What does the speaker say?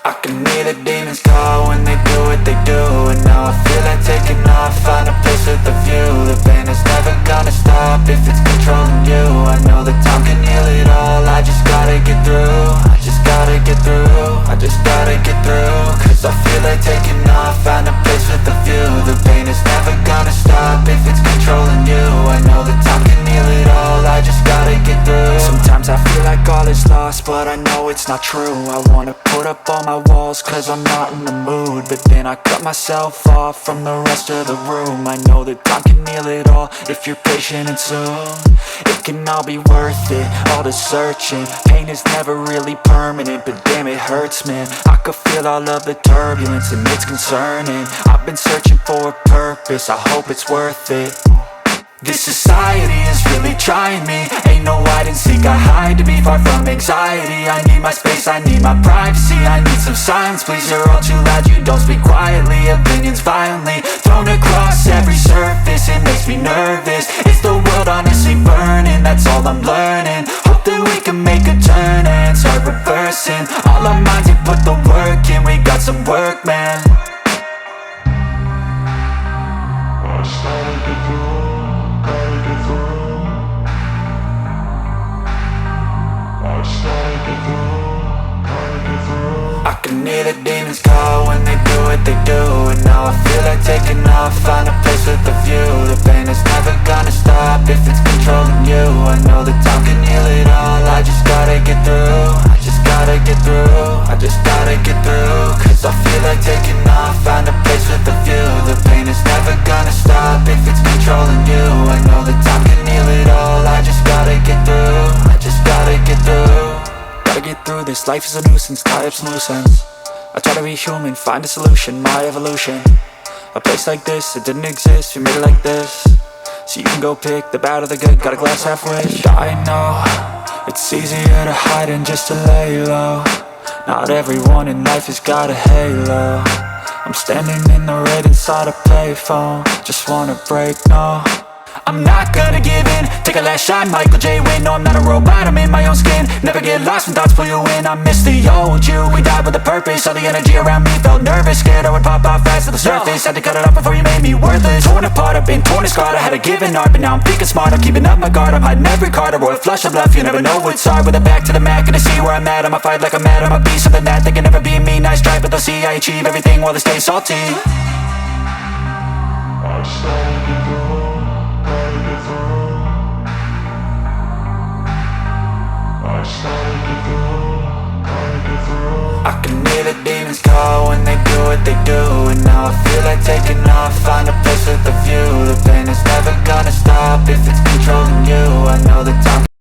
I can hear the demons call when they do what they do. And now I feel like taking off, find a place with a view. The pain is never gonna stop if it's controlling you. I know that time can heal it all, I just gotta get through. I just gotta get through, I just gotta get through. Cause I feel like taking off, find a place with a view. The pain is never gonna stop if it's controlling you. I know that time can heal it all, I just gotta get through. Sometimes I feel like all is lost, but I know it's not true. I wanna put up all my walls cause I'm not in the mood, but then I cut myself off from the rest of the room. I know that time can heal it all if you're patient and soon it can all be worth it, all the searching. Pain is never really permanent, but damn it hurts, man. I could feel all of the turbulence and it's concerning. I've been searching for a purpose, I hope it's worth it. This society is really trying me. Ain't no hide and seek, I hide to be far from anxiety. I need my space, I need my privacy. I need some silence, please, you're all too loud. You don't speak quietly, opinions violently thrown across every surface. It makes me nervous, it's the world honestly burning. That's all I'm learning, hope that we can make a turn and start reversing. All our minds, we put the work in, we got some work, man. I started to do. I can hear the demons call when they do what they do. And now I feel like taking off, find a place with a view. The pain is never gonna stop if it's controlling you. I know that time can heal it all, I just gotta get through. I just gotta get through, I just gotta get through. Cause I feel like taking off, find a place with a view. The pain is never gonna stop if it's controlling you. I know that time can heal it all, I just gotta get through. I just gotta get through. Gotta get through this, life is a nuisance, tie up some loose ends. I try to be human, find a solution, my evolution. A place like this, it didn't exist, we made it like this. So you can go pick the bad or the good, got a glass halfway. I know, it's easier to hide than just to lay low. Not everyone in life has got a halo. I'm standing in the red inside a payphone, just wanna break, no. I'm not gonna give in, take a last shot, Michael J. Win. No, I'm not a robot, I'm in my own skin. Never get lost when thoughts pull you in. I miss the old you, we died with a purpose. All the energy around me felt nervous, scared I would pop off fast to the surface. Had to cut it off before you made me worthless. Torn apart, I've been torn and scarred. I had a given art, but now I'm thinking smart. I'm keeping up my guard, I'm hiding every card. A royal flush of left, you never know what's hard. With a back to the mat, gonna see where I'm at. I'ma fight like I'm mad, I'ma be something that they can never be me. Nice try, but they'll see I achieve everything while they stay salty. I started to go. I can hear the demons call when they do what they do. And now I feel like taking off, find a place with a view. The pain is never gonna stop if it's controlling you. I know that time